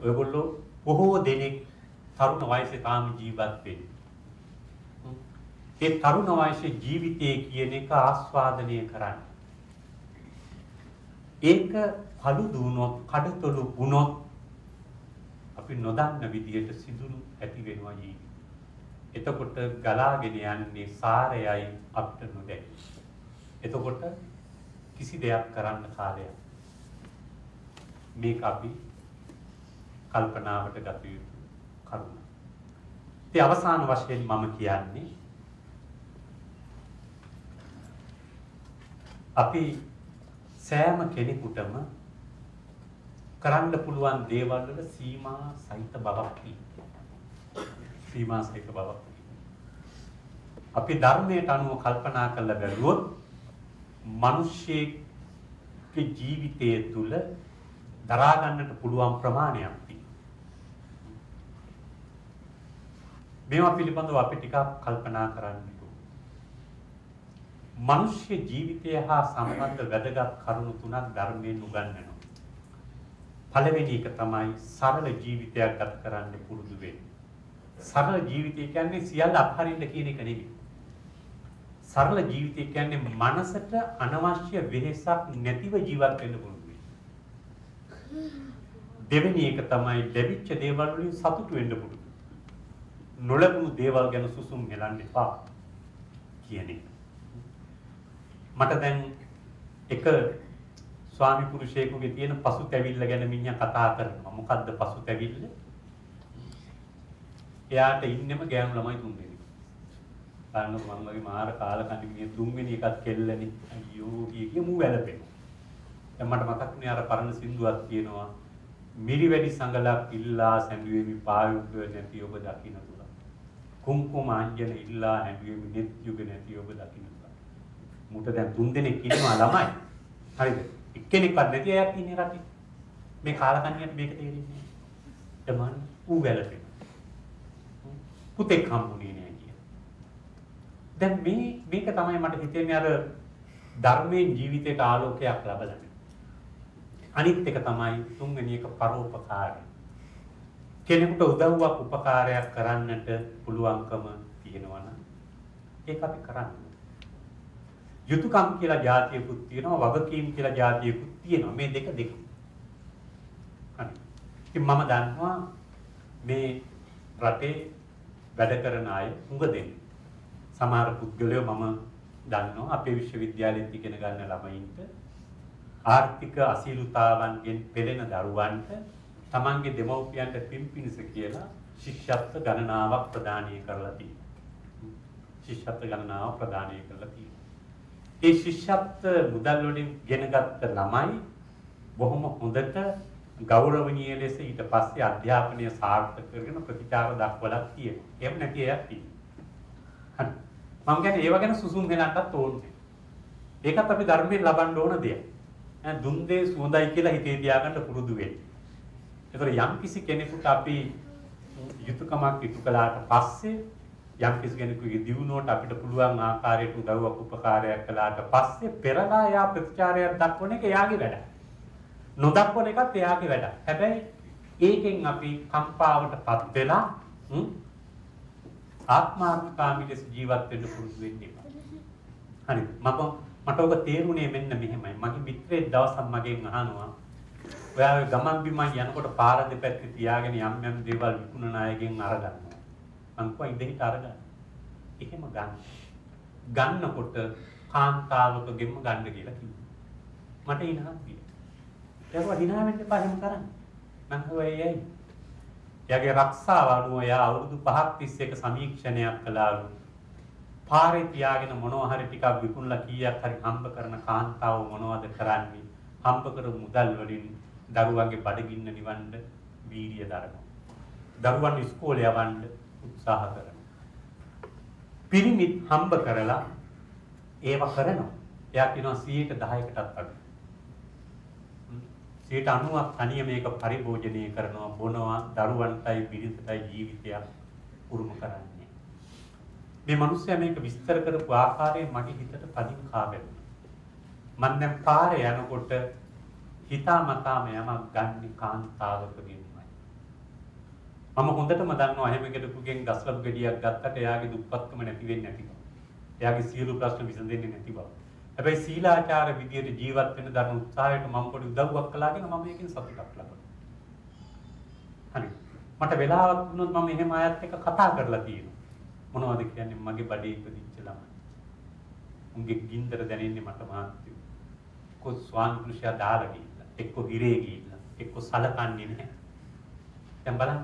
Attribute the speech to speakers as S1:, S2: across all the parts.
S1: ඔයගොල්ලෝ බොහෝ දෙනෙක් තරුණ වයසේ තාම ජීවත් වෙන්නේ. ඒ තරුණ වයසේ ජීවිතය කියන එක ආස්වාදනය කරන්න. ඒක කළු දුනොත් කඩතොළු වුණොත් අපි නොදන්න විදියට සිදුරු ඇති වෙනවා ජීවිතේ. එතකොට ගලාගෙන යන්නේ සාරයයි අපිට නොදැයි. එතකොට කිසි දෙයක් කරන්න කාලයක්. මේක අපි කල්පනාවට ගත යුතු කරුණ. ඉතින් අවසාන වශයෙන් මම කියන්නේ අපි සෑම කෙනෙකුටම කරන්න පුළුවන් දේවල් වල සීමා සහිත බවක් තියෙනවා. සීමා සහිත බවක්. අපි ධර්මයට අනුව කල්පනා කරලා බැලුවොත් මිනිස්සෙගේ ජීවිතය තුළ දරා ගන්නට පුළුවන් ප්‍රමාණයක් තියෙනවා. මේවා පිළිබඳව අපි ටිකක් කල්පනා කරන්න ඕනේ. මිනිස්ය ජීවිතය හා සම්බන්ධ වැදගත් කරුණු තුනක් ධර්මයෙන් උගන්වනවා. පළවෙනි එක තමයි සරල ජීවිතයක් ගත කරන්න පුරුදු වෙන්න. සරල ජීවිතය කියන්නේ සියල්ල අත්හරින්න කියන එක නෙවෙයි. සරල ජීවිතය කියන්නේ මනසට අනවශ්‍ය වෙහෙසක් නැතිව ජීවත් වෙන්න පුරුදු වෙන්න. දෙවෙනි එක තමයි ලැබිච්ච දේවල් වලින් සතුටු වෙන්න පුරුදු. නොලැබුණු දේවල් ගැන සුසුම් හෙලන්න එපා කියන එක. මට දැන් එක ස්වාමි පුරුෂයෙකුගේ තියෙන පසුතැවිල්ල ගැන මිනිහා කතා කරනවා. මොකද්ද පසුතැවිල්ල? එයාට ඉන්නෙම ගෑනු ළමයි තුන්දෙනෙක්. බලන්නකො මම වගේ මාර කාලකන්ණි මිනිහ තුන්වෙනි එකත් කෙල්ලනේ. අයියෝ කිය මූ වැළපෙනවා. දැන් මට මතක් වුණේ අර පරණ සින්දුවක් තියෙනවා. මිරි වැඩි සංගලක් ඉල්ලා සැඬුවේමි පායුග නැති ඔබ දකින්න තුල. කුංකුම අංජන ඉල්ලා හැඬුවේමි net යුග නැති ඔබ දකින්න තුල. මුට දැන් තුන්දෙනෙක් ඉන්නවා ළමයි. හරිද? එක්කෙනෙක්වත් නැති අයත් ඉන්නේ රටේ. මේ කාලකන්ණියට මේක තේරෙන්නේ නැහැ. එමන් ඌ වැළපෙනවා. පුතෙක් හම්බුනේ නෑ කියන. දැන් මේක තමයි මට හිතෙන්නේ අර ධර්මයෙන් ජීවිතයට ආලෝකයක් ලබලා. අනිත් එක තමයි තුන්වෙනි එක පරෝපකාරය. කෙනෙකුට උදව්වක් උපකාරයක් කරන්නට පුළුවන්කම තියෙනවා නම් ඒක අපි කරන්න. යුතුයකම් කියලා જાතියකුත් තියෙනවා, වගකීම් කියලා જાතියකුත් තියෙනවා. මේ දෙක. හරි. ඉතින් මම දන්නවා මේ රටේ වැඩ කරන අය උඟ දෙන්නේ. සමහර පුද්ගලයෝ මම දන්නවා අපේ විශ්වවිද්‍යාලෙත් ඉගෙන ගන්න ළමයින්ට ආර්ථික අසීරුතාවන්ගෙන් පෙළෙන දරුවන්ට තමන්ගේ දෙමව්පියන්ට පින්පිනිස කියලා ශිෂ්‍යත්ව ගණනාවක් ප්‍රදානය කරලා තියෙනවා. ශිෂ්‍යත්ව ගණනාවක් ප්‍රදානය කරලා තියෙනවා. ඒ ශිෂ්‍යත්ව මුදල් වලින් ගෙනගත්ත ළමයි බොහොම හොඳට ගෞරවණීය ලෙස ඊට පස්සේ අධ්‍යාපනය සාර්ථක කරගෙන ප්‍රතිචාර දක්වලා තියෙනවා. එහෙම නැති අයත් තියෙනවා. හරි. මම කියන්නේ ඒව ගැන සුසුම් වෙනන්නත් ඕනේ. ඒකත් අපි ධර්මයෙන් ලබන්න ඕන දෙයක්. දුන් දේ සුවඳයි කියලා හිතේ තියාගන්න පුරුදු වෙන්න. ඒතර යම් කිසි කෙනෙකුට අපි යුතුයකමක් ඉටු කළාට පස්සේ යම් කිසි කෙනෙකුගේ දියුණුවට අපිට පුළුවන් ආකාරයට උදව්වක් උපකාරයක් කළාට පස්සේ පෙරලා යා ප්‍රතිචාරයක් දක්වන එක එයාගේ වැඩ. නොදක්වන එකත් එයාගේ වැඩ. හැබැයි ඒකෙන් අපි කම්පාවටපත් වෙලා ආත්මාර්ථකාමී ලෙස ජීවත් වෙන්න පුරුදු වෙන්න ඕනේ. හරි. මට ඔබ තේරුණේ මෙන්න මෙහෙමයි. මගේ මිත්‍රයෙක් දවසක් මගෙන් අහනවා ඔයාගේ ගමන් බිමන් යනකොට පාර දෙපැත්තේ තියාගෙන යම් දේවල් විකුණන අයගෙන් අරගන්නවා. මං කිව්වා ඉඳහිට අරගන්න. එහෙම ගන්නකොට කාන්තාවකගෙන්ම ගන්න කියලා කිව්වා. මට ඉනහක් ගියා. ඒකවා hina වෙන්න එපා එහෙම කරන්න. මං කිව්වා එයයි. එයාගේ රක්ෂාව අනුව එයා අවුරුදු 5ක් තිස්සේ එක සමීක්ෂණයක් කළාලු. පාරේ තියාගෙන මොනවා හරි ටිකක් විකුණලා කීයක් හරි හම්බ කරන කාන්තාව මොනවද කරන්නේ? හම්බ කර මුදල් වලින් දරුවන්ගේ බඩගින්න නිවන්න වීර්ය දරනවා. දරුවන් ඉස්කෝලේ යවන්න උත්සාහ කරනවා. පිරිමිත් හම්බ කරලා ඒව කරනවා. එයා කියනවා 10%කටත් අඩු. 90ක් තනිය මේක පරිභෝජනය කරනවා, බොනවා, දරුවන්ටයි පිරිසටයි ජීවිතයක් උරුම කරන්නේ. මේ මිනිස්සයා මේක විස්තර කරපු ආකාරය මගේ හිතට තදින් කාබැලුණා. මම දැන් පාරේ යනකොට හිතාමතාම යමක් ගන්න කාන්තාවකගෙන්මයි. මම හොඳටම දන්නවා එහෙම කෙනෙකුගෙන් ගස්ලබ් ගෙඩියක් ගත්තට එයාගේ දුප්පත්කම නැති වෙන්නේ නැති බව. එයාගේ සියලු ප්‍රශ්න විසඳෙන්නේ නැති බව. හැබැයි සීලාචාර විදියට ජීවත් වෙන්න දරන උත්සාහයට මම පොඩි උදව්වක් කළාගෙන මම මේකෙන් සතුටක් ලබනවා. හරි. මට වෙලාවක් වුණොත් මම එහෙම අයත් එක්ක කතා කරලා තියෙනවා. මොනවද කියන්නේ මගේ බඩේ ඉපදිච්ච ළමයි. උන්ගේ ගින්දර දැනෙන්නේ මට මාත්‍ය. කො ස්වාමි පුරුෂයා දාලා ගිහිල්ලා, එක්ක හිරේ ගිහිල්ලා, එක්ක සලකන්නේ නැහැ. දැන් බලන්න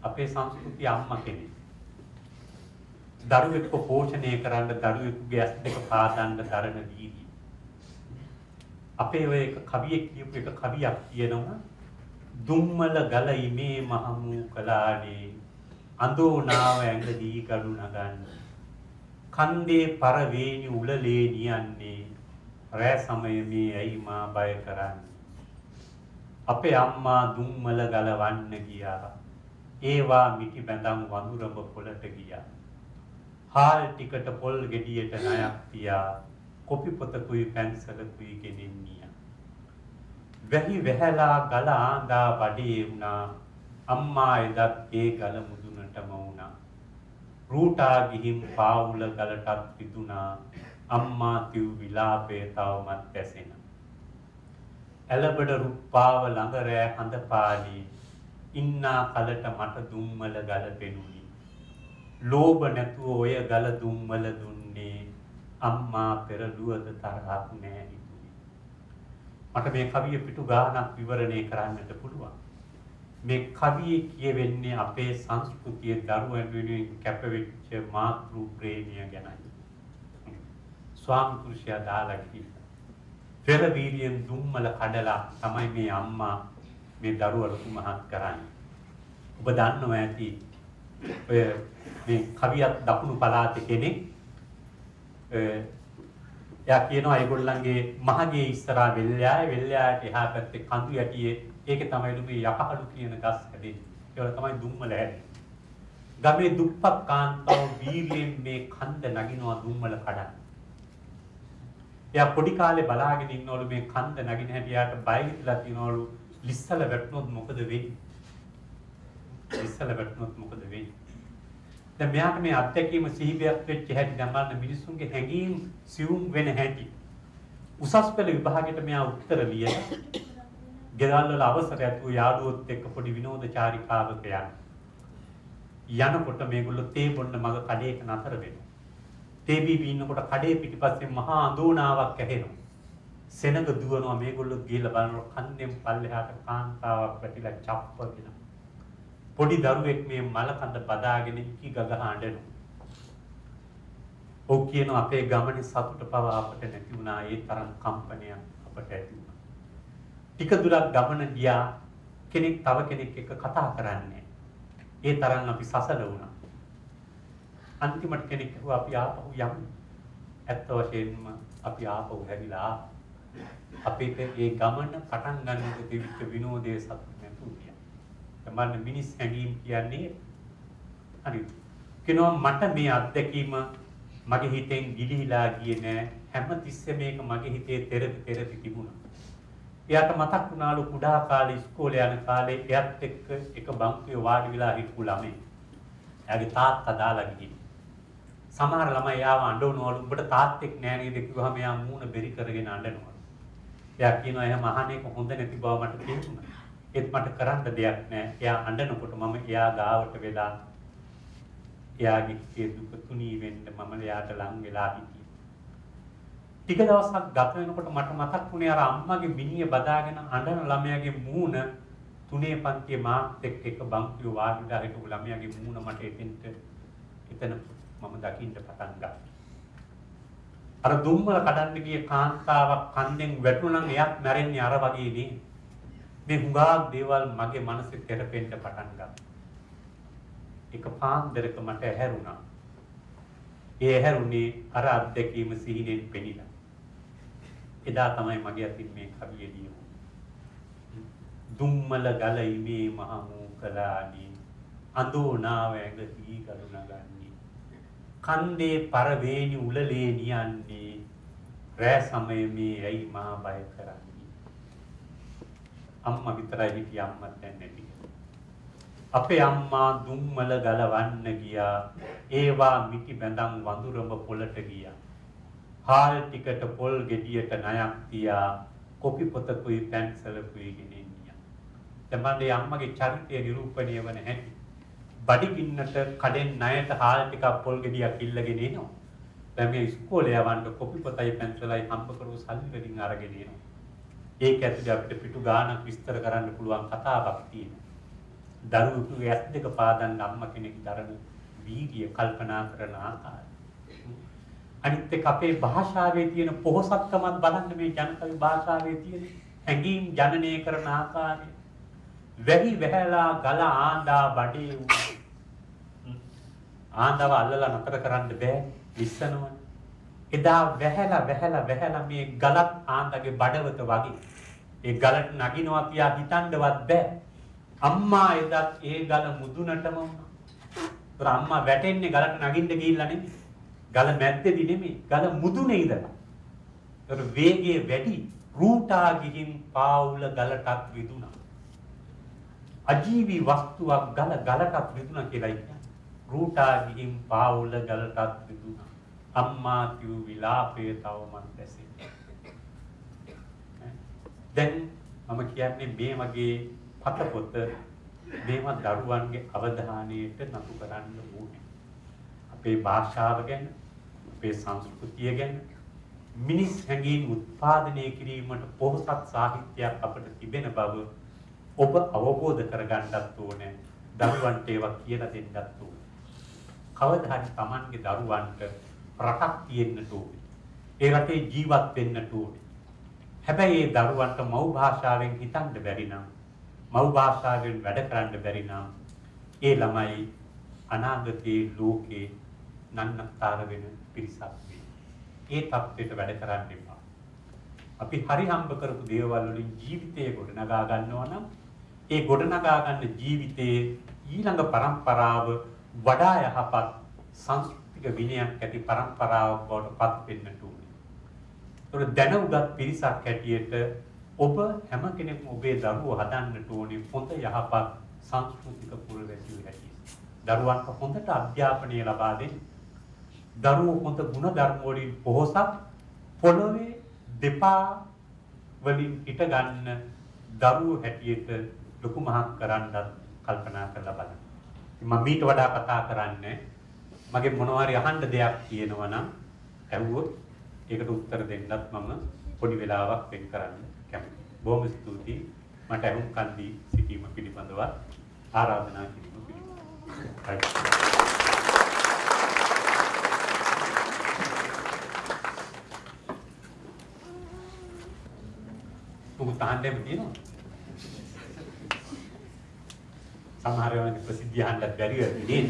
S1: අපේ සංස්කෘතිය අම්මා කෙනෙක්. දරුවෙක්ව පෝෂණය කරන්න දරුවෙකුගේ ඇස් දෙක පාදන්න දරන වීර්යය. අපේ ඔය එක කවියෙක් කියපු එක කවියක් කියනවා දුම්මල ගල ඉමේ මහමු කලානේ අඳෝ නාව ඇඟ දී ගඩු නගන්න කන්දේ පර වේණි උලලේ නියන්නේ රෑ සමය මේ ඇයි මා බය කරන්නේ අපේ අම්මා දුම්මල ගල වන්න ගියා ඒවා මිටි බැඳන් වඳුරඹ පොළට ගියා හාල් ටිකට පොල් ගෙඩියට ණයක් තියා කොපි පොතකුයි පැන්සලකුයි ගෙනින්නියා වැහි වැහැලා ගල ආඳා වඩේ වුණා අම්මා එදත් ඒ ගල මුදුනටම වුණා රූටා ගිහින් පාවුල ගලටත් පිදුනා අම්මා තිව් විලාපේ තවමත් ඇසෙන ඇලබඩ රුප්පාව ළඟ රෑ හඳ පාලී ඉන්නා කලට මට දුම්මල ගල පෙනුනි ලෝභ නැතුව ඔය ගල දුම්මල දුන්නේ අම්මා පෙරළුවද තරහක් නෑ හිතුනේ මට මේ කවිය පිටු ගානක් විවරණය කරන්නට පුළුවන් මේ කවියේ කියවෙන්නේ අපේ සංස්කෘතියේ දරුවන් වෙනුවෙන් කැපවෙච්ච මාතෘ ප්‍රේමිය ගැනයි ස්වාමි පුරුෂයා දාලා කිව්වා පෙර වීර්යයෙන් දුම්මල කඩලා තමයි මේ අම්මා මේ දරුවලු මහත් කරන්නේ ඔබ දන්නවා ඇති ඔය මේ කවියක් දකුණු පළාතේ කෙනෙක් එයා කියනවා ඒගොල්ලන්ගේ මහගේ ඉස්සරහා වෙල්යායට එහා පැත්තේ කඳු යටියේ ඒකේ තමයිලු මේ යකහලු කියන ගස් හැදෙන්නේ. ඒවල තමයි දුම්මල හැදෙන්නේ. ගමේ දුප්පත් කාන්තාව වීර්යයෙන් මේ කන්ද නගිනවා දුම්මල කඩන්න. එයා පොඩි කාලේ බලාගෙන ඉන්නවලු මේ කන්ද නගින හැටි යාට බය හිතලා තියනවලු ලිස්සල වැටුනොත් මොකද වෙන්නේ? ලිස්සල වැටුනොත් මොකද වෙන්නේ? දැන් මෙයාට මේ අත්දැකීම සිහිපයක් වෙච්ච හැටි දැන් බලන්න මිනිස්සුන්ගේ හැඟීම් සියුම් වෙන හැටි. උසස් පෙළ විභාගයට මෙයා උත්තර ලියලා ගෙදල් වල අවසරයක් වූ යාළුවොත් එක්ක පොඩි විනෝද චාරිකාවක යනකොට මේගොල්ලෝ තේ බොන්න මග කඩේක නතර වෙනවා. තේ බීබී ඉන්නකොට කඩේ පිටිපස්සෙන් මහා අඳෝනාවක් ඇහෙනවා. සෙනඟ දුවනවා මේගොල්ලෝ ගිහලා බලනකොට කන්දෙන් පල්ලෙහාට කාන්තාවක් වැටිලා චප්ප කියලා. පොඩි දරුවෙක් මේ මල කඳ බදාගෙන ඉකි ගගහ අඬනවා. ඔව් කියනවා අපේ ගමනේ සතුට පව අපට නැති වුණා ඒ තරම් කම්පනයක් අපට ඇති වුණා. ටික දුරක් ගමන ගියා කෙනෙක් තව කෙනෙක් එක්ක කතා කරන්නේ. ඒ තරම් අපි සසල වුණා. අන්තිමට කෙනෙක් කිව්වා අපි ආපහු යමු. ඇත්ත වශයෙන්ම අපි ආපහු හැදිලා අපිට ඒ ගමන පටන් ගන්නකොට තිබිච්ච විනෝදයේ සතුට නැතුව ගියා. තමන්න මිනිස් හැඟීම් කියන්නේ හරි. කිනෝ මට මේ අත්දැකීම මගේ හිතෙන් ගිලිහිලා ගියේ නෑ. හැමතිස්සෙම මේක මගේ හිතේ තෙරපි තිබුණා. එයාට මතක් වුණාලු කුඩා කාලේ ඉස්කෝලේ යන කාලේ එයත් එක්ක එක බංකුවේ වාඩි වෙලා හිටපු ළමයි. එයාගේ තාත්තා දාලා ගිහින්. සමහර ළමයි යාව අඬනවලු උඹට තාත්තෙක් නෑ නේද කිව්වහම එයා මූණ බෙරි කරගෙන අඬනවා. එයා කියනවා එහෙම අහන එක හොඳ නැති බව මට තේරුණා. ඒත් මට කරන්න දෙයක් නෑ. එයා අඬනකොට මම එයා ගාවට වෙලා එයාගේ හිතේ දුක තුනී වෙන්න මම එයාට ලං වෙලා හිටියා. ටික දවසක් ගත වෙනකොට මට මතක් වුණේ අර අම්මගේ මිනිය බදාගෙන අඬන ළමයාගේ මූණ තුනේ පන්තියේ මාත් එක්ක එක බංකුවේ වාඩිලා හිටපු ළමයාගේ මූණ මට එතන මම දකින්න පටන් ගත්තා. අර දුම්මල කඩන්න ගිය කාන්තාවක් කන්දෙන් වැටුණනම් එයත් මැරෙන්නේ අර වගේ නේ. මේ හුඟක් දේවල් මගේ මනසේ තෙරපෙන්න පටන් ගත්තා. එක පාන්දරක මට ඇහැරුණා. ඒ ඇහැරුණේ අර අත්දැකීම සිහිනෙන් පෙනිලා. එදා තමයි මගේ අතින් මේ කවිය ලියුනේ. දුම්මල ගල ඉමේ මහමූ කලානි අඳෝනාව ඇඟ දී ගලු නගන්නේ කන්දේ පර වේණි උලලේ නියන්නේ රෑ සමය මේ ඇයි මා බය කරන්නේ අම්මා විතරයි හිටිය අම්මත් දැන් නැති අපේ අම්මා දුම්මල ගලවන්න ගියා. ඒවා මිටි බැඳන් වඳුරඹ පොළට ගියා. හාල් ටිකට පොල් ගෙඩියට ණයක් තියා කොපි පොතකුයි පැන්සලකුයි ගෙනින්නියා. තමන්ගේ අම්මගේ චරිතය නිරූපණය වන හැටි. බඩගින්නට කඩෙන් ණයට හාල් ටිකක් පොල් ගෙඩියක් ඉල්ලගෙන එනවා. දැන් මේ ඉස්කෝලේ යවන්න කොපි පොතයි පැන්සලයි හම්බ කරපු සල්ලි වලින් අරගෙන එනවා. ඒක ඇතුලේ අපිට පිටු ගානක් විස්තර කරන්න පුළුවන් කතාවක් තියෙනවා. දරුවෙකුගේ ඇස් දෙක පාදන්න අම්මා කෙනෙක් දරන වීර්ය කල්පනා කරන ආකාරය. අනිත් එක්ක අපේ භාෂාවේ තියෙන පොහසත්කමත් බලන්න මේ ජනකවි භාෂාවේ තියෙන හැඟීම් ජනනය කරන ආකාරය. වැහි වැහැලා ගල ආඳා බඩේ ආඳව අල්ලලා නතර කරන්න බෑ විශ්සනවනේ. එදා වැහැලා මේ ගලත් ආඳගේ බඩවත වගේ ඒ ගලට නගිනවා තියා හිතන්නවත් බෑ. අම්මා එදත් ඒ ගල මුදුනටම වුණා. ඒතර අම්මා වැටෙන්නේ ගලට නගින්න ගිහිල්ලා නෙමෙයි. ගල මැද්දේදී නෙමෙයි. ගල මුදුනේ ඉඳලා. ඒතර වේගය වැඩි රූටා ගිහින් පාවුල ගලටත් විදුණා. අජීවී වස්තුවක් ගලටත් විදුණා කියලා කියන්නේ. රූටා ගිහින් පාවුල ගලටත් විදුණා. අම්මා කිව් විලාපේ තවමත් දැසෙන්නේ. දැන් මම කියන්නේ මේ වගේ පතපොත මේවා දරුවන්ගේ අවධානයට නතු කරන්න ඕනේ. අපේ භාෂාව ගැන, අපේ සංස්කෘතිය ගැන මිනිස් හැඟීම් උත්පාදනය කිරීමට පොහොසත් සාහිත්‍යයක් අපිට තිබෙන බව ඔබ අවබෝධ කරගන්නත් ඕනේ. දරුවන්ට ඒවා කියලා දෙන්නත් ඕනේ. කවදා හරි Tamanගේ දරුවන්ට රටක් තියෙන්නට ඕනේ. ඒ රටේ ජීවත් වෙන්නට ඕනේ. හැබැයි ඒ දරුවන්ට මව් භාෂාවෙන් හිතන්න බැරි නම්, මව් භාෂාවෙන් වැඩ කරන්න බැරි නම් ඒ ළමයි අනාගතයේ ලෝකේ නන්නත්තර වෙන පිරිසක් වෙයි. ඒ තත්ත්වයට වැඩ කරන්න එපා. අපි හරි හම්බ කරපු දේවල් වලින් ජීවිතය ගොඩනගා ගන්නවා නම් ඒ ගොඩනගා ගන්න ජීවිතයේ ඊළඟ પરම්පරාව වඩා යහපත් සංස්කෘතික විනයක් ඇති પરම්පරාවක් බවට පත් වෙන්නට ඕනේ. ඒතර දැනුගත් පිරිසක් හැටියට ඔබ හැම කෙනෙක්ම ඔබේ දරුවෝ හදන්නට ඕනේ හොඳ යහපත් සංස්කෘතික පුරවැසියෝ හැටියට. දරුවන්ට හොඳට අධ්‍යාපනය ලබා දෙන්න. දරුවෝ හොඳ ගුණ ධර්ම වලින් පොහොසත් පොළොවේ දෙපා වලින් හිට ගන්න දරුවෝ හැටියට ලොකු මහත් කරන්නත් කල්පනා කරලා බලන්න. මම මීට වඩා කතා කරන්නේ මගේ මොනවා හරි අහන්න දෙයක් තියෙනවා නම් ඇහුවොත් ඒකට උත්තර දෙන්නත් මම පොඩි වෙලාවක් වෙන් කරන්න කැමතියි. බොහොම ස්තුතියි මට අහුම් කන්දී සිටීම පිළිබඳව ආරාධනා කිරීම පිළිබඳව. මොකද තාන්දෙම තියෙනවා. සමහර වෙලාවට ප්‍රසිද්ධිය අහන්නත් බැරි වෙන්නේ නේද?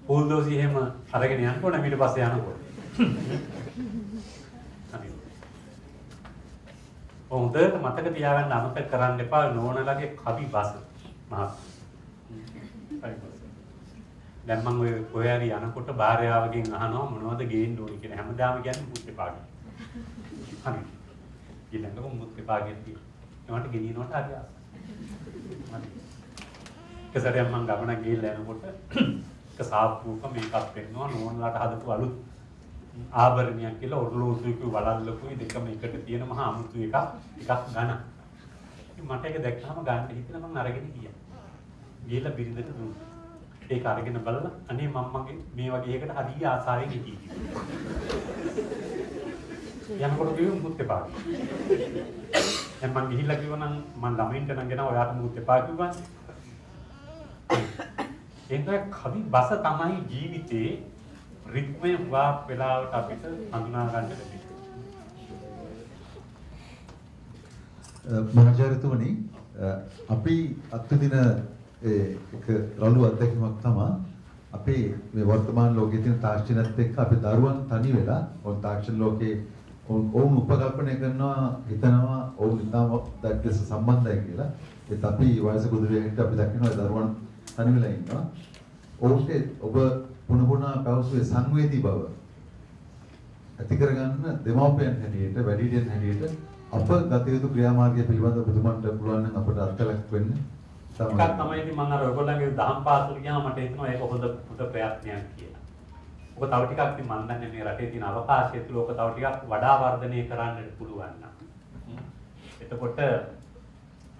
S1: පොල් දෝසි එහෙම අරගෙන යනකොට ඊට පස්සේ යනකොට. හොඳට මතක තියාගන්න අමතක කරන්න එපා නෝනලගේ කවි බස මහත්. දැන් මම ඔය කොහේ හරි යනකොට භාර්යාවගෙන් අහනවා මොනවද ගේන්න ඕනේ කියලා. හැමදාම කියන්නේ මුත් එපා කියලා. හරි. ඊළඟට මුත් එපා කියන්නේ. ඒවට ගෙනියනකොට හරි ආසයි. හරි. කසරයන් මම ගමන ගිහලා යනකොට එක සාප්පුවක මේකක් වෙන්නවා නෝනලාට හදපු අලුත් ආභරණයක් කියලා ඔරලෝසුවකුයි වලල්ලකුයි දෙකම එකට තියෙන මහා අමුතු එකක් ගන්න. ඉතින් මට ඒක දැක්කම ගන්න හිතලා මම අරගෙන ගියා. ගිහලා බිරිඳට දුන්නා. ඒක අරගෙන බලලා අනේ මම්මගේ මේ වගේ එකකට හරිය ආසාවෙන් හිටියේ. යනකොට කිව්ව මුත් එපා. දැන් මම ගිහිල්ලා කිව්වා නම් මම ළමයින්ට නම් ගෙන ඔයාට මුත් එපා කිව්වා. ඒක කවි බස තමයි ජීවිතේ රිද්මය වා වෙලාවට අපිට හඳුනා ගන්න ලැබෙන්නේ.
S2: මහාචාර්යතුමනි අපි අත්දින එක රළු අත්දැකීමක් තමයි අපේ මේ වර්තමාන ලෝකයේ තියෙන තාක්ෂණයත් එක්ක අපේ දරුවන් තනි වෙලා ඔය තාක්ෂණ ලෝකේ ඔවුන් උපකල්පනය කරනවා හිතනවා ඔවුන් ඉතාම දැක්කස සම්බන්ධයි කියලා. ඒත් අපි වයස ගොඩ වෙනකොට අපි දකිනවා දරුවන් තනි වෙලා ඉන්නවා. ඔවුන්ට ඔබ පුනපුනා පැවසුවේ සංවේදී බව ඇති කරගන්න දෙමව්පියන් හැටියට වැඩිහිටියන් හැටියට අප ගත යුතු ක්‍රියාමාර්ගය පිළිබඳව ඔබතුමන්ට පුළුවන් නම් අපට අත්කලක් වෙන්න.
S1: එකක් තමයි ඉතින් මම අර ඔයගොල්ලන්ගේ දහම් පාසල ගියාම මට හිතෙනවා ඒක හොඳ ප්‍රයත්නයක් කියලා. ඔක තව ටිකක් ඉතින් මම දන්නේ මේ රටේ තියෙන අවකාශය තුල ඔක තව ටිකක් වඩා වර්ධනය කරන්නට පුළුවන් නම්. එතකොට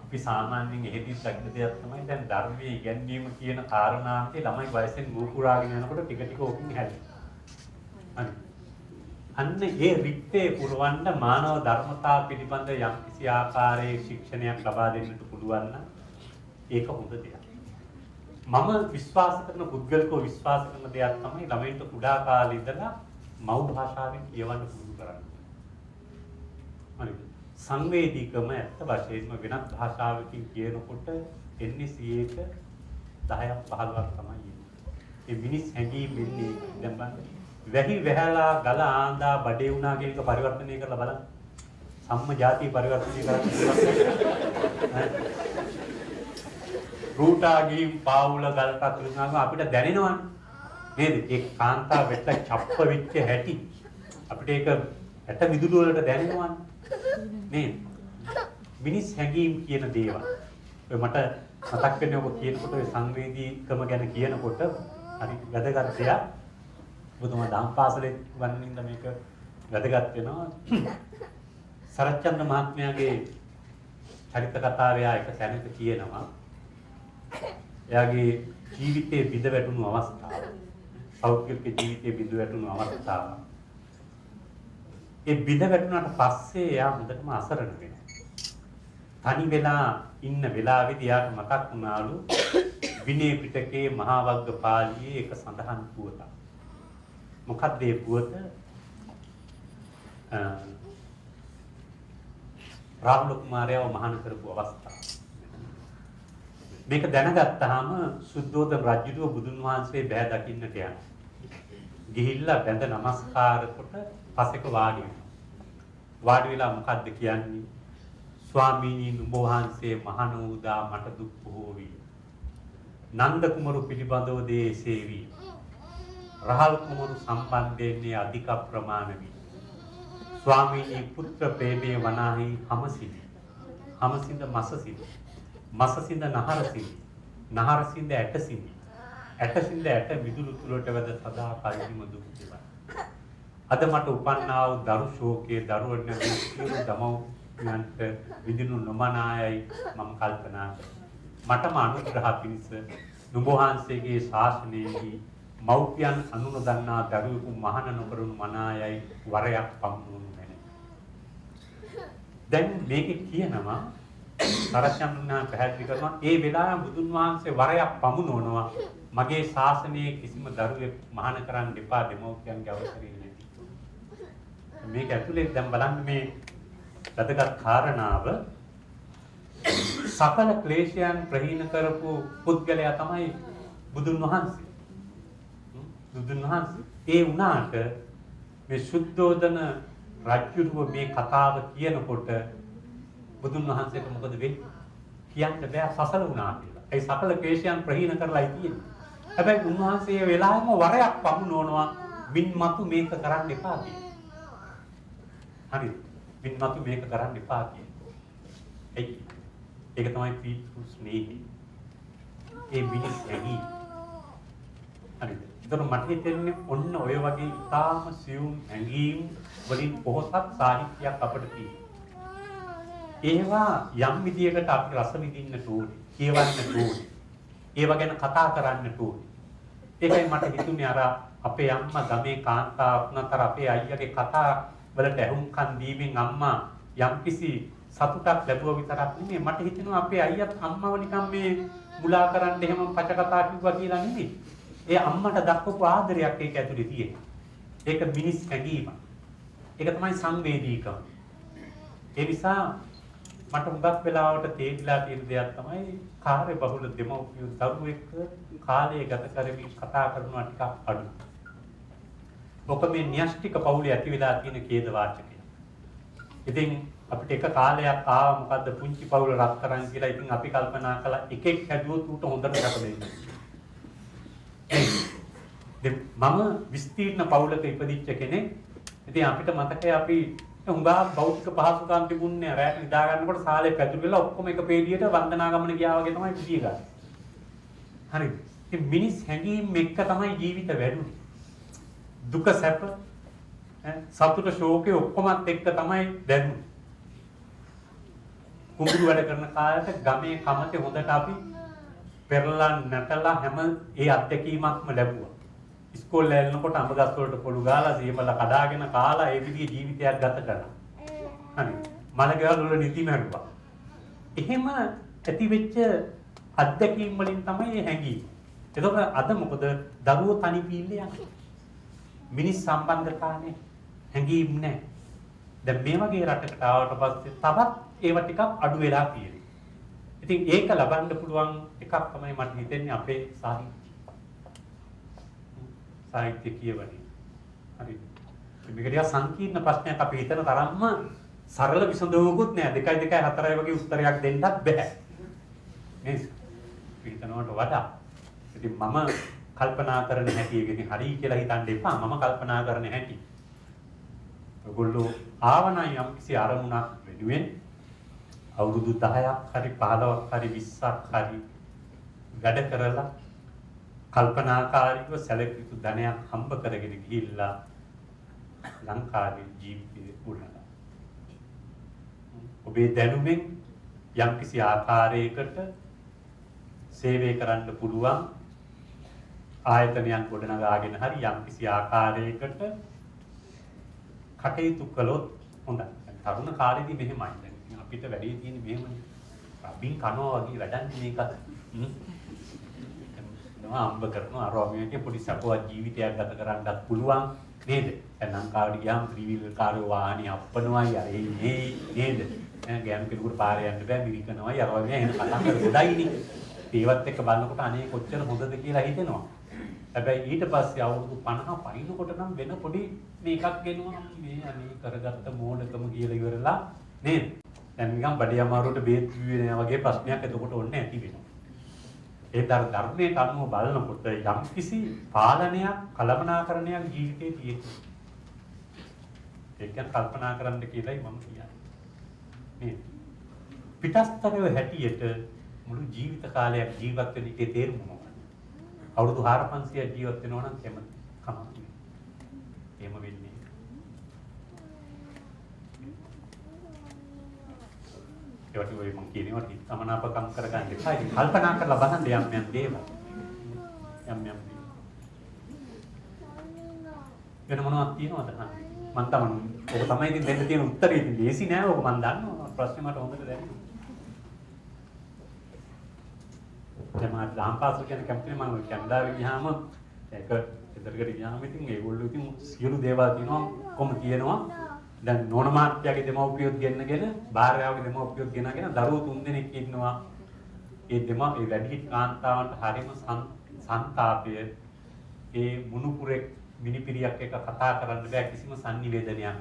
S1: අපි සාමාන්‍යයෙන් එහෙදි දකින දෙයක් තමයි දැන් ධර්මයේ ඉගැන්වීම කියන කාරණාවේ ළමයි වයසෙන් මූකුරාගෙන යනකොට ටික ටික ඕකින් හැදෙනවා. අන්න ඒ රික්තේ පුරවන්න මානව ධර්මතා පිළිබඳ යම් කිසි ආකාරයේ ශික්ෂණයක් ලබා දෙන්නට පුළුවන් නම් ඒක හොඳ දෙයක්. මම විශ්වාස කරන පුද්ගලිකව විශ්වාස කරන දෙයක් තමයි ළමයින්ට කුඩා කාලේ ඉඳලා මව් භාෂාවෙන් කියවන්න පුරුදු කරන්න. හරිද? සංවේදීකම ඇත්ත වශයෙන්ම වෙනත් භාෂාවකින් කියනකොට එන්නේ 100ක 10ක් 15ක් තමයි එන්නේ. ඒ මිනිස් හැඟීම් වෙන්නේ දැන් බලන්න. වැහි වැහැලා ගල ආඳා බඩේ වුණා කියන එක පරිවර්තනය කරලා බලන්න. සම්ම જાතිය පරිවර්තනය කරන්න. රූටා ගිහින් පාවුල ගලට අතුරුනාම අපිට දැනෙනවනේ. නේද? ඒ කාන්තා වෙච්ච චප්ප වෙච්ච හැටි අපිට ඒක ඇට විදුලි වලට දැනෙනවනේ. නේද? මිනිස් හැඟීම් කියන දේවල්. ඔය මට මතක් වෙන්නේ ඔබ කියනකොට ඔය සංවේදීකම ගැන කියනකොට හරි වැදගත් දෙයක්. ඔබතුමා දහම් පාසලේ වන්නින්ද මේක වැදගත් වෙනවා. සරච්චන්ද්‍ර මහත්මයාගේ චරිත කතාවේ එක තැනක කියනවා එයාගේ ජීවිතයේ බිඳ වැටුණු අවස්ථාව. පෞද්ගලික ජීවිතයේ බිඳ වැටුණු අවස්ථාව. ඒ බිඳ වැටුණාට පස්සේ එයා හොඳටම අසරණ වෙනවා. තනි වෙලා ඉන්න වෙලාවේදී එයාට මතක් වුණාලු විනය පිටකයේ මහා වග්ගපාළියේ එක සඳහන් පුවතක්. මොකක්ද ඒ පුවත? රාහුල කුමාරයාව මහාන කරපු අවස්ථාව. මේක දැනගත්තාම සුද්ධෝදන රජුව බුදුන් වහන්සේ බෑ දකින්නට යනවා. ගිහිල්ලා බැඳ නමස්කාර කොට පසෙක වාඩි වෙනවා. වාඩි වෙලා මොකද්ද කියන්නේ? ස්වාමීනි නුඹ වහන්සේ මහාන වූදා මට දුක් බොහෝ වී. නන්ද කුමරු පිළිබඳව දේශේ වී. රහල් කුමරු සම්බන්ධයෙන් අධික ප්‍රමාණ වී. ස්වාමීනි පුත්‍ර ප්‍රේමේ වනාහි හමසිනි. හමසින්ද මසසිනි. මසසින්ද නහරසිනි. නහරසින්ද ඇටසිනි. ඇටසින්ද ඇට විදුලු තුලට වැද සදා පරිදිම දුක් දෙවයි. අද මට උපන්නා වූ දරු ශෝකයේ දරුවන් නැති සියලු දමව්පියන්ට විදිනු නොමනායයි මම කල්පනා කරනවා. මටම අනුග්‍රහ පිණිස නුඹ වහන්සේගේ ශාසනයේදී මව්පියන් අනුන දන්නා දරුවෙකු මහාන නොකරනු මනායයි වරයක් පමුණුවනු මැනේ. දැන් මේකේ කියනවා සරච්චන්ද්‍රනා පැහැදිලි කරනවා ඒ වෙලාවේ බුදුන් වහන්සේ වරයක් පමුණුවනවා මගේ ශාසනයේ කිසිම දරුවෙක් මහාන කරන්න එපා දෙමව්පියන්ගේ අවසරය නැති. මේක ඇතුලේ දැන් බලන්න මේ වැදගත් කාරණාව සකල ක්ලේශයන් ප්‍රහීන කරපු පුද්ගලයා තමයි බුදුන් වහන්සේ. බුදුන් වහන්සේ ඒ වුණාට මේ සුද්ධෝදන රජුව මේ කතාව කියනකොට බුදුන් වහන්සේට මොකද වෙන්නේ? කියන්න බෑ සසල වුණා කියලා. ඒ සකල ක්ලේශයන් ප්‍රහීන කරලායි කියන්නේ. හැබැයි උන්වහන්සේ ඒ වෙලාවෙම වරයක් පමුණවනවා මින්මතු මේක කරන්න එපා කියලා. හරිද? මින්මතු මේක කරන්න එපා කියලා. ඒක තමයි පීතෘ ස්නේහය. ඒ මිනිස් හැඟීම. හරිද? ඒතර මට හිතෙන්නේ ඔන්න ඔය වගේ ඉතාම සියුම් හැඟීම් වලින් පොහොසත් සාහිත්‍යයක් අපිට තියෙනවා. ඒවා යම් විදියකට අපි රස විඳින්නට ඕනේ, කියවන්නට ඕනේ. ඒව ගැන කතා කරන්නට ඕනේ. ඒකයි මට හිතුනේ අර අපේ අම්මා ගමේ කාන්තාවක් නතර අපේ අයියාගේ කතා වලට ඇහුම්කන් දීමෙන් අම්මා යම්කිසි සතුටක් ලැබුවා විතරක් නෙමෙයි මට හිතෙනවා අපේ අයියාත් අම්මව නිකන් මේ මුලා කරන්න එහෙම පච කතා කිව්වා කියලා නෙමෙයි. ඒ අම්මට දක්වපු ආදරයක් ඒක ඇතුලේ තියෙනවා. ඒක මිනිස් හැඟීමක්. ඒක තමයි සංවේදීකම. ඒ නිසා මට හුඟක් වෙලාවට තේරිලා තියෙන දෙයක් තමයි කාර්ය බහුල දෙමව්පියෝ දරුවෙක් කාලය ගත කරමින් කතා කරනවා ටිකක් අඩු. ඔක මේ න්‍යෂ්ටික පවුලේ ඇති වෙලා තියෙන ඛේද වාචකය. ඉතින් අපිට එක කාලයක් ආවා මොකද්ද පුංචි පවුල රත් කරන් කියලා. ඉතින් අපි කල්පනා කළා එකෙක් හැදුවොත් උට හොඳට රැක දෙන්න. මම විස්තීර්ණ පවුලක ඉපදිච්ච කෙනෙක්. ඉතින් අපිට මතකයි අපි උඹා භෞතික පහසුකම් තිබුණේ රැට නිදා ගන්නකොට සාලේ පැදුරු වෙලා ඔක්කොම එක පේළියට වන්දනා ගමන ගියා වගේ තමයි විදිය ගන්න. හරිද? ඉතින් මිනිස් හැඟීම් එක්ක තමයි ජීවිත වැඩුනේ. දුක සැප සතුට ශෝකේ ඔක්කොමත් එක්ක තමයි දැනුනේ. කුඹුරු වැඩ කරන කාලේ ගමේ කමතේ හොඳට අපි පෙරලා නැටලා හැම ඒ අත්දැකීමක්ම ලැබුවා. ඉස්කෝලේ යනකොට අඹ ගස් වලට පොළු ගාලා සීමල කඩාගෙන කාලා ඒ විදිහේ ජීවිතයක් ගත කරා. හරි. මලකවල වල නිදි මරුවා. එහෙම ඇති වෙච්ච අත්දැකීම් වලින් තමයි මේ හැංගීම. එතකොට අද මොකද දරුවෝ තනි පීල්ලේ යන්නේ. මිනිස් සම්බන්ධතාවනේ හැංගීම් නැහැ. දැන් මේ වගේ රටකට ආවට පස්සේ තවත් ඒවා ටිකක් අඩු වෙලා තියෙනවා. ඉතින් ඒක ලබන්න පුළුවන් එකක් තමයි මට හිතෙන්නේ අපේ සාහිත්‍ය කියවනේ. හරිද? මේක ටිකක් සංකීර්ණ ප්‍රශ්නයක් අපි හිතන තරම්ම සරල විසඳුමකුත් නෑ. 2 2 4 වගේ උත්තරයක් දෙන්නත් බෑ. මේ හිතනවට වඩා. ඉතින් මම කල්පනා කරන හැටි එකකින් හරි කියලා හිතන්න එපා. මම කල්පනා කරන හැටි. ඔයගොල්ලෝ ආවනම් යම්කිසි අරමුණක් වෙනුවෙන් අවුරුදු 10ක් හරි 15ක් හරි 20ක් හරි වැඩ කරලා කල්පනාකාරීව සැලකිය ධනයක් හම්බ කරගෙන ගිහිල්ලා ලංකාවේ ජීවිතේ පුරනවා. ඔබේ දැනුමෙන් යම්කිසි ආකාරයකට සේවය කරන්න පුළුවන් ආයතනයක් ගොඩනගාගෙන හරි යම්කිසි ආකාරයකට කටයුතු කළොත් හොඳයි. තරුණ කාලේදී මෙහෙමයි. දැන් අපිට වැඩි තියෙන්නේ මෙහෙමනේ. රබින් කනවා වගේ වැඩන්නේ මේකත්. අම්බ කරනවා අරෝමියගේ පොඩි සපුවත් ජීවිතයක් ගත කරන්නත් පුළුවන් නේද? දැන් ලංකාවට ගියාම ත්‍රිවිල් කාර්ය වාහනේ අප්පනවායි අර නේද? ගෑනු කෙනෙකුට පාරේ යන්න බෑ මිරිකනවායි අරෝමිය එන කතා කර ගොඩයිනේ. ඒවත් එක්ක බලනකොට අනේ කොච්චර හොඳද කියලා හිතෙනවා. හැබැයි ඊට පස්සේ අවුරුදු 50 පයින්නකොට නම් වෙන පොඩි මේකක් ගෙනුවා මේ අනේ කරගත්ත මෝඩකම කියලා ඉවරලා නේද? දැන් නිකන් බඩේ අමාරුවට බේත් වී වෙනවා වගේ ප්‍රශ්නයක් එතකොට ඔන්නේ ඇති වෙනවා. ඒ ධර්මයට අනුව බලනකොට යම්කිසි පාලනයක් කළමනාකරණයක් ජීවිතේ තියෙනවා. ඒක ගැන කල්පනා කරන්න කියලායි මම කියන්නේ. නේද? පිටස්තරව හැටියට මුළු ජීවිත කාලයක් ජීවත් වෙන එකේ තේරුම මොකක්ද? අවුරුදු 4500ක් ජීවත් වෙනවා නම් කැමති කමක් නෑ. එහෙම වෙන්නේ. ඒවට ඔය මම කියනවා හිතමනාපකම් කරගන්න එපා. ඒක කල්පනා කරලා බලන්න යම් දේවල්. යම් දේ. වෙන මොනවද තියෙනවද? මම ඔක තමයි ඉතින් දෙන්න තියෙන උත්තරේ. ඉතින් ලේසි නෑ ඔක මම දන්නවා. ප්‍රශ්නේ මට හොඳට දැනෙනවා. දැන් මම ලාම්පාසු කියන කැම්පේ මම කැනඩාවේ ගියාම ඒක ඉදරකට ගියාම ඉතින් ඒගොල්ලෝ ඉතින් සියලු දේවල් තියෙනවා කොහොම කියනවා. දැන් නෝන මාත්‍යාගේ දෙමව්පියොත් ගෙන්නගෙන භාර්යාවගේ දෙමව්පියොත් ගෙනගෙන දරුවෝ 3 දෙනෙක් ඉන්නවා. ඒ වැඩි කාන්තාවන්ට හරිම සංතාපය ඒ මුණුපුරේ මිනිපිරියක් එක කතා කරන්න බෑ කිසිම sannivedanayak.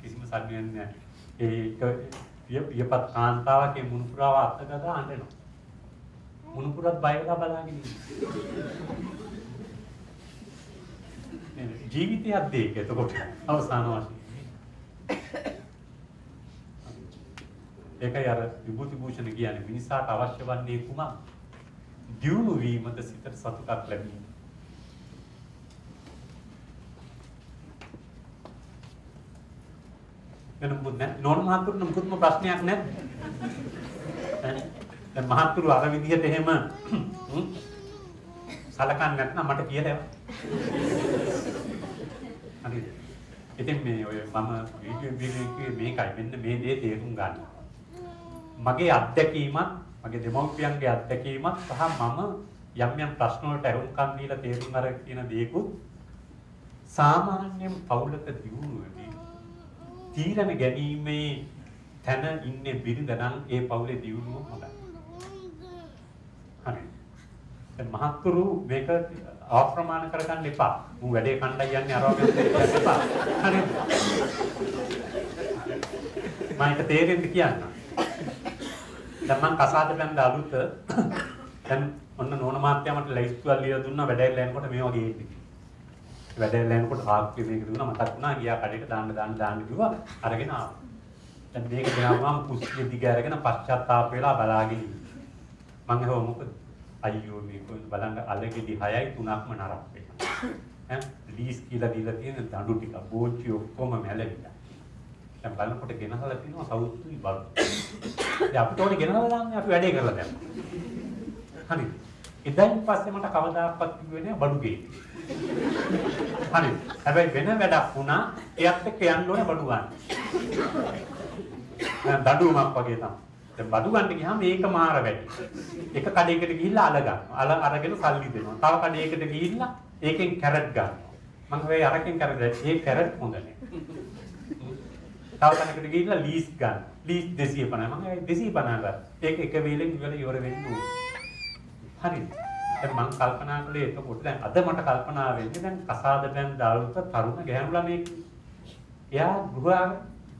S1: කිසිම sannivedanayak ඒක යපත් කාන්තාවගේ මුණුපුරව අත්දැකලා අඬනවා. මුණුපුරත් බය වෙලා බලාගෙන ඉන්නවා. ජීවිතයක් දෙක එතකොට අවසාන වශයෙන් ඒකයි අර විභූති භූෂණ කියන්නේ මිනිසාට අවශ්‍ය වන්නේ කුමක්? දියුණු වීමද සිතට සතුටක් ලැබීම. වෙන මොකද නෝන මහතුරුට මොකක්ම ප්‍රශ්නයක් නැද්ද? දැන් මහතුරු අර විදිහට එහෙම සලකන්නේ නැත්නම් මට කියලා හරිද? ඉතින් මේ ඔය මම වීඩියෝ එකේ මේකයි මෙන්න මේ දේ තේරුම් ගන්න. මගේ අත්දැකීමත් මගේ දෙමව්පියන්ගේ අත්දැකීමත් සහ මම යම් ප්‍රශ්න වලට අහුම්කම් දීලා තේරුම් අර කියන දේකුත් සාමාන්‍යයෙන් පවුලක දියුණුවේදී තීරණ ගැනීමේ තැන ඉන්නේ බිරිඳ නම් ඒ පවුලේ දියුණුව හොඳයි. හරි. දැන් මහත්තුරු මේක අප්‍රමාණ කරගන්න එපා. මු වැඩේ කණ්ඩායම් යන්නේ අරවගෙන කියන්න එපා. හරිද? මම ඒක තේරෙන්න කියන්න. දැන් මම කසාද බැඳ අලුත දැන් ඔන්න නෝන මාත්‍යා මට ලයිස්තුවල් ලියලා දුන්නා වැඩේ යනකොට මේ වගේ එන්නේ. වැඩ යනකොට ආප්පේ මේක දුන්නා මතක් වුණා ගියා කඩේට දාන්න කිව්වා අරගෙන ආවා. දැන් මේක දෙනවාම කුස්සිය දිග අරගෙන පශ්චාත්තාප වෙලා බලාගෙන මම හිතුවා මොකද අයියෝ මේක බලන්න අලගෙඩි 6යි 3ක්ම නරක් වෙනවා. ලීස් කියලා දීලා තියෙන දඬු ටික බෝච්චි ඔක්කොම මැලවිලා. දැන් බලනකොට ගෙනහලා තිනවා සවුත්තුයි බල. දැන් අපිට ඕනේ ගෙනහලා දාන්න අපි වැඩේ කරලා දැම්මා. හරි. ඉතින් පස්සේ මට කවදාකවත් කිව්වේ නෑ බඩු ගේන්න. හරි. හැබැයි වෙන වැඩක් වුණා එයත් එක්ක යන්න ඕනේ බඩු ගන්න. දඬුවමක් වගේ තමයි. දැන් බඩු ගන්න ගියාම මේක මාර වැඩි. එක කඩේකට ගිහිල්ලා අල ගන්නවා. අරගෙන සල්ලි දෙනවා. තව කඩේකට ගිහිල්ලා ඒකෙන් කැරට් ගන්නවා. මම වෙයි අරකින් කැරට් ඒ කැරට් හොඳ නෑ. තව කඩේකට ගිහිල්ලා ලීස් ගන්න. ලීස් 250. මම 250 ගත්තා. ඒක එක වේලෙන් ඉවර වෙන්න ඕනේ. හරිද? දැන් මම කල්පනා කළේ එතකොට දැන් අද මට කල්පනා වෙන්නේ දැන් කසාද දැන් දාලුක තරුණ ගැහැණු ළමෙක්. එයා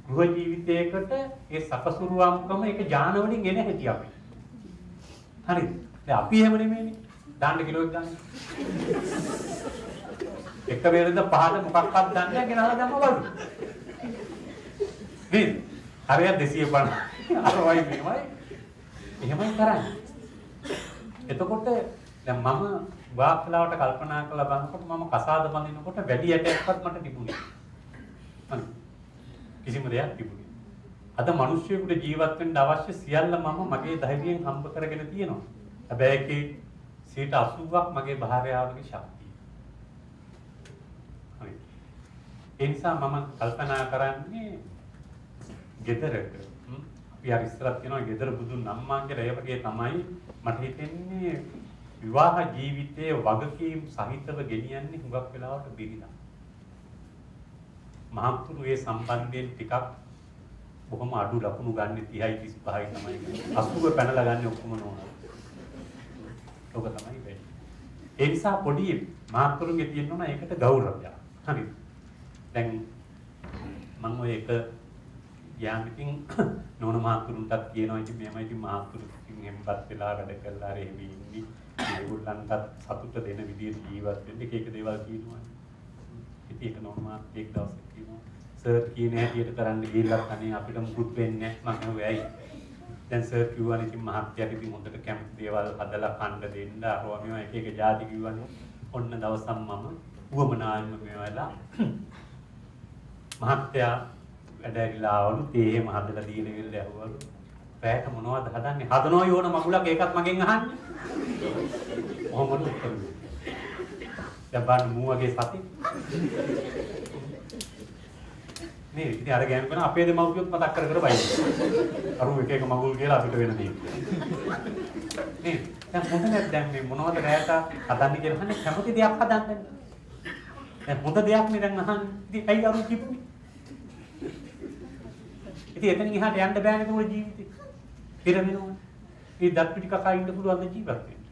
S1: ගෘහ ජීවිතයකට ඒ සකසුරුවම්කම ඒක ඥාන වලින් එන හැටි අපි. හරිද? දැන් අපි එහෙම නෙමෙයිනේ. දාන්න කිලෝ එකක් ගන්න. එක වේලෙන්ද පහද මොකක්වත් දන්නේ නැහැ ගෙනහලා දැම්ම බලන්න. නේද? හරියට 250. අර වයි මේවයි. එහෙමයි කරන්නේ. එතකොට දැන් මම වාක්ලාවට කල්පනා කරලා බලනකොට මම කසාද බඳිනකොට වැඩි යටයක්වත් මට තිබුණේ නැහැ. කිසිම දෙයක් තිබුණේ නැහැ. අද මිනිස්සුයෙකුට ජීවත් වෙන්න අවශ්‍ය සියල්ල මම මගේ ධෛර්යයෙන් හම්බ කරගෙන තියෙනවා. හැබැයි ඒකේ 80%ක් මගේ භාර්යාවගේ ශක්තිය. හරි. ඒ නිසා මම කල්පනා කරන්නේ ගෙදරක අපි අර ඉස්සරහ කියනවා ගෙදර බුදුන් අම්මා කියලා ඒ වගේ තමයි මට හිතෙන්නේ විවාහ ජීවිතයේ වගකීම් සහිතව ගෙනියන්නේ හුඟක් වෙලාවට බිරිඳ. මහත්තුරු ඒ සම්බන්ධයෙන් ටිකක් බොහොම අඩු ලකුණු ගන්න 30යි 35යි තමයි. 80 පැනලා ගන්න ඔක්කොම නෝනා. ඔක තමයි වෙන්නේ. ඒ නිසා පොඩි මහත්තුරුගේ තියෙන්න ඕන ඒකට ගෞරවය. හරිද? දැන් මම ඔය එක යාම් ඉතින් නෝන මහත්තුරුන්ටත් කියනවා ඉතින් මෙහෙම ඉතින් මහත්තුරු ඉතින් එම්පත් වෙලා වැඩ කළා ආර එහෙම ඉන්නේ. ඒගොල්ලන්ටත් සතුට දෙන විදිහට ජීවත් වෙන්න එක එක දේවල් කියනවා. ඉතින් ඒක නෝන මහත් එක් දවසක් කියනවා සර් කියන හැටියට කරන්න ගිහිල්ලා අනේ අපිට මුකුත් වෙන්නේ නැහැ මම වෙයි. දැන් සර් කිව්වනේ ඉතින් මහත්යට ඉතින් හොඳට කැමති දේවල් හදලා කන්න දෙන්න අරවා මේවා එක එක જાති කිව්වනේ. ඔන්න දවසක් මම උවමනායෙන්ම මේවලා මහත්යා වැඩරිලා ආවලු තේ එහෙම හදලා දීලා ඉවිල්ලා ඇහුවලු රැයට මොනවද හදන්නේ හදනවා යෝන මගුලක් ඒකත් මගෙන් අහන්නේ කොහොමද උත්තර දැන් බලන්න මූ වගේ සති නේ ඉතින් අර ගෑනු කෙනා අපේ දෙමව්පියොත් මතක් කර බයි අර එක එක මගුල් කියලා අපිට වෙන දේ නේ දැන් හොඳ නැත් දැන් මේ මොනවද රැයට හදන්නේ කියලා අහන්නේ කැමති දෙයක් හදන්න දැන් හොඳ දෙයක් නේ දැන් අහන්නේ ඉතින් ඇයි අරු කිව්වේ ඉතින් එතනින් එහාට යන්න බෑනේ තෝ ජීවිතේ. ඉර වෙනවා. මේ දත් පිටි කකා ඉන්න පුළුවන් ජීවත් වෙන්න.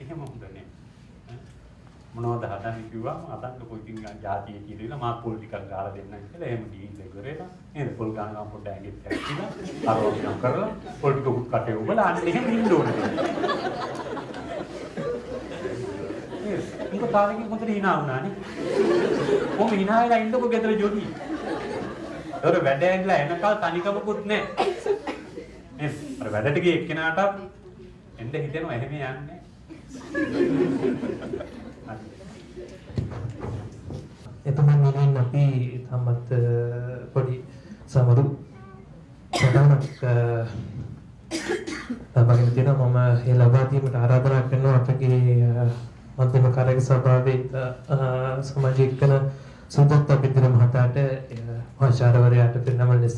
S1: එහෙම හොඳ නෑ. මොනවද හදන්නේ කිව්වම අතන්න කොයිතින් ජාතිය කියලා මා පොල් ටිකක් ගාලා දෙන්නම් කියලා එහෙම ගිහින් ඉවරේලා නේද පොල් ගානවා පොඩ්ඩක් ඇඟෙත් ඇක්කිලා අරෝපණය කරලා පොල් ටික උත් කටේ උබලා අන්න එහෙම ඉන්න ඕනේ. ඒක කාලෙකින් හොඳට hina වුණානේ. කොහොම hina වෙලා ඉන්නකො ගෙදර ජොලි. ඒතර වැඩ ඇවිල්ලා එනකල් තනිකමකුත් නැහැ. නේ අර වැඩට ගිය එක්කෙනාට එන්න හිතෙනවා එහෙම යන්නේ.
S3: එතමන් මෙලින් අපි තමත් පොඩි සමරු සදානක් තමන් දෙනවා මම ඒ ලබා දීමට ආරාධනා කරනවා අපගේ මධ්‍යම කාර්යක සභාවේ සමාජික කරන සුදත්ත බින්දර මහතාට ආචාර්යවරයාට පිරිනමන ලෙස